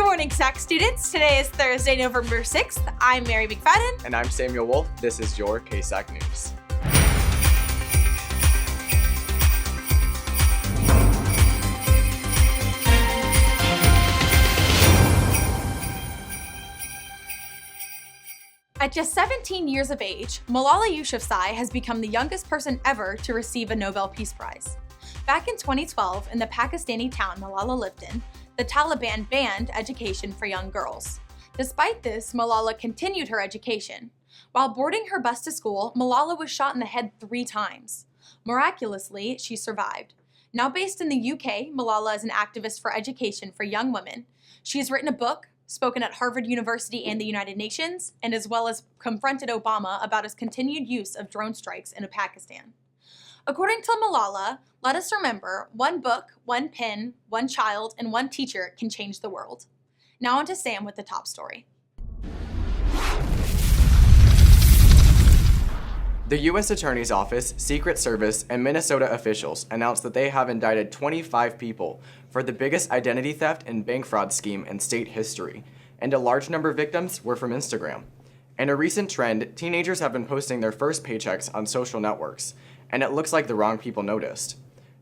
morning, Ksac students. Today is Thursday, November 6th. I'm Mary McFadden. And I'm Samuel Wolf. This is your Ksac News. At just 17 years of age, Malala Yousafzai has become the youngest person ever to receive a Nobel Peace Prize. Back in 2012, in the Pakistani town Malala lived in, the Taliban banned education for young girls. Despite this, Malala continued her education. While boarding her bus to school, Malala was shot in the head 3 times. Miraculously, she survived. Now based in the UK, Malala is an activist for education for young women. She has written a book, spoken at Harvard University and the United Nations, and as well as confronted Obama about his continued use of drone strikes in Pakistan. According to Malala, let us remember, one book, one pen, one child, and one teacher can change the world. Now on to Sam with the top story. The U.S. Attorney's Office, Secret Service, and Minnesota officials announced that they have indicted 25 people for the biggest identity theft and bank fraud scheme in state history, and a large number of victims were from Instagram. In a recent trend, teenagers have been posting their first paychecks on social networks, and it looks like the wrong people noticed.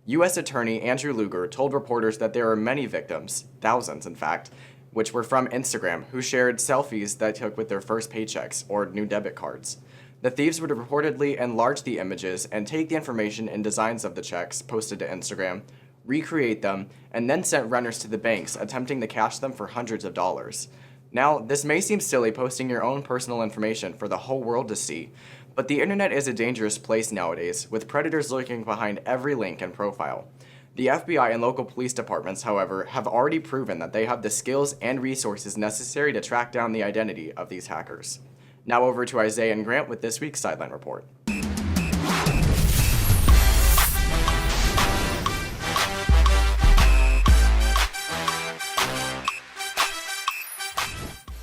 U.S. Attorney Andrew Luger told reporters that there are many victims, thousands in fact, which were from Instagram, who shared selfies that took with their first paychecks or new debit cards. The thieves would reportedly enlarge the images and take the information and designs of the checks posted to Instagram, recreate them, and then sent runners to the banks attempting to cash them for hundreds of dollars. Now, this may seem silly posting your own personal information for the whole world to see, but the internet is a dangerous place nowadays, with predators lurking behind every link and profile. The FBI and local police departments, however, have already proven that they have the skills and resources necessary to track down the identity of these hackers. Now over to Isaiah and Grant with this week's Sideline Report.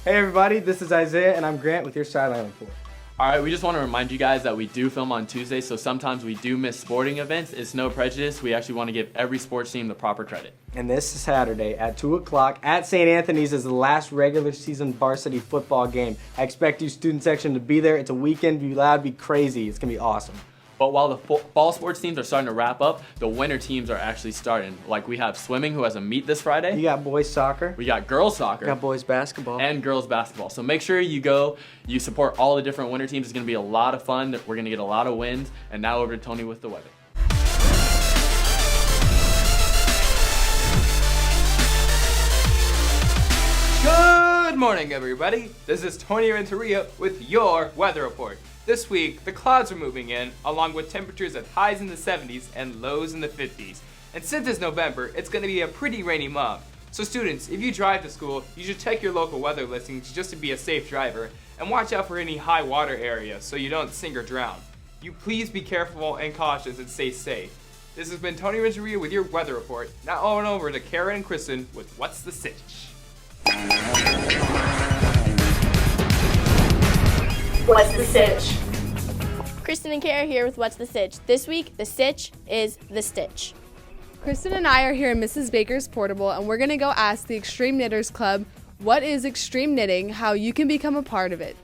Hey everybody, this is Isaiah and I'm Grant with your Sideline Report. Alright, we just want to remind you guys that we do film on Tuesdays, so sometimes we do miss sporting events. It's no prejudice. We actually want to give every sports team the proper credit. And this Saturday at 2 o'clock at St. Anthony's is the last regular season varsity football game. I expect you student section to be there. It's a weekend. Be loud, be crazy. It's going to be awesome. But while the fall sports teams are starting to wrap up, the winter teams are actually starting. Like we have swimming, who has a meet this Friday. You got boys soccer. We got girls soccer. You got boys basketball. And girls basketball. So make sure you go, you support all the different winter teams. It's going to be a lot of fun. We're going to get a lot of wins. And now over to Tony with the weather. Good morning, everybody. This is Tony Renteria with your weather report. This week, the clouds are moving in, along with temperatures at highs in the 70s and lows in the 50s. And since it's November, it's going to be a pretty rainy month. So students, if you drive to school, you should check your local weather listings just to be a safe driver, and watch out for any high water areas so you don't sink or drown. You please be careful and cautious and stay safe. This has been Tony Renteria with your weather report. Now on over to Karen and Kristen with What's the Sitch? What's the Sitch? Kristen and Kara here with What's the Sitch. This week, the Sitch is the Stitch. Kristen and I are here in Mrs. Baker's Portable, and we're going to go ask the Extreme Knitters Club what is extreme knitting, how you can become a part of it.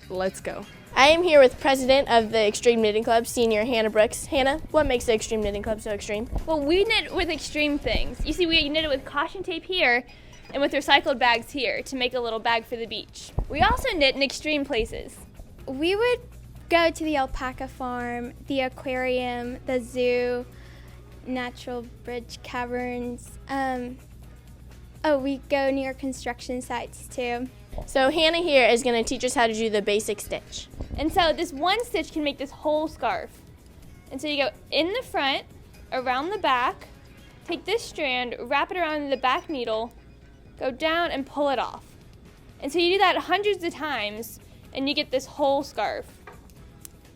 Let's go. I am here with President of the Extreme Knitting Club, Senior Hannah Brooks. Hannah, what makes the Extreme Knitting Club so extreme? Well, we knit with extreme things. You see, we knit it with caution tape here and with recycled bags here to make a little bag for the beach. We also knit in extreme places. We would go to the alpaca farm, the aquarium, the zoo, natural bridge caverns. We go near construction sites too. So Hannah here is going to teach us how to do the basic stitch. And so this one stitch can make this whole scarf. And so you go in the front, around the back, take this strand, wrap it around the back needle, go down and pull it off. And so you do that hundreds of times and you get this whole scarf.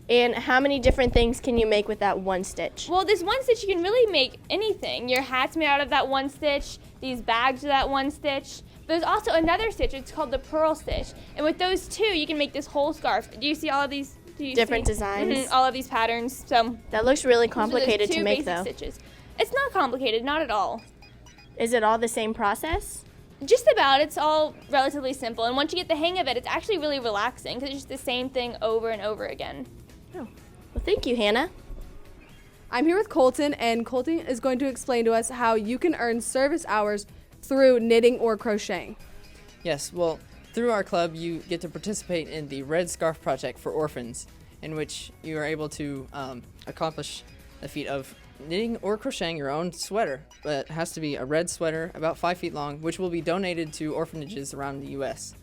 And how many different things can you make with that one stitch? Well, this one stitch you can really make anything. Your hat's made out of that one stitch, these bags are that one stitch. There's also another stitch, it's called the purl stitch. And with those two, you can make this whole scarf. Do you see all of these? Different designs? All of these patterns. So that looks really complicated to make though. Stitches. It's not complicated, not at all. Is it all the same process? Just about. It's all relatively simple. And once you get the hang of it, it's actually really relaxing because it's just the same thing over and over again. Oh, well, thank you, Hannah. I'm here with Colton, and Colton is going to explain to us how you can earn service hours through knitting or crocheting. Yes, well, through our club, you get to participate in the Red Scarf Project for Orphans, in which you are able to accomplish the feat of knitting or crocheting your own sweater, but it has to be a red sweater about 5 feet long, which will be donated to orphanages around the U.S.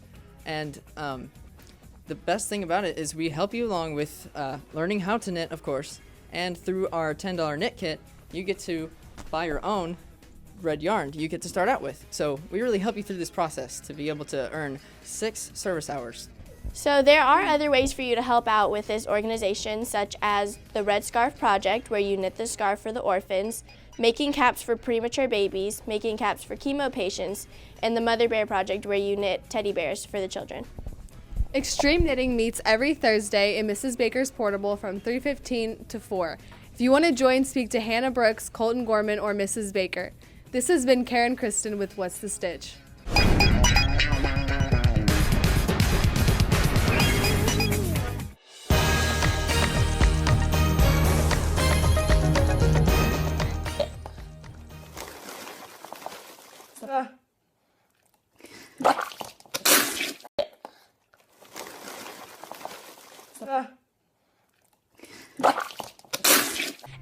And the best thing about it is we help you along with learning how to knit, of course, and through our $10 knit kit, you get to buy your own red yarn you get to start out with. So we really help you through this process to be able to earn 6 service hours. So there are other ways for you to help out with this organization, such as the Red Scarf Project, where you knit the scarf for the orphans, making caps for premature babies, making caps for chemo patients, and the Mother Bear Project, where you knit teddy bears for the children. Extreme Knitting meets every Thursday in Mrs. Baker's Portable from 3:15 to 4. If you want to join, speak to Hannah Brooks, Colton Gorman, or Mrs. Baker. This has been Karen Kristen with What's the Stitch?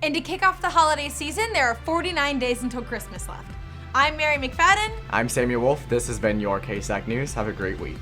And to kick off the holiday season, there are 49 days until Christmas left. I'm Mary McFadden. I'm Samuel Wolf. This has been your Ksac News. Have a great week.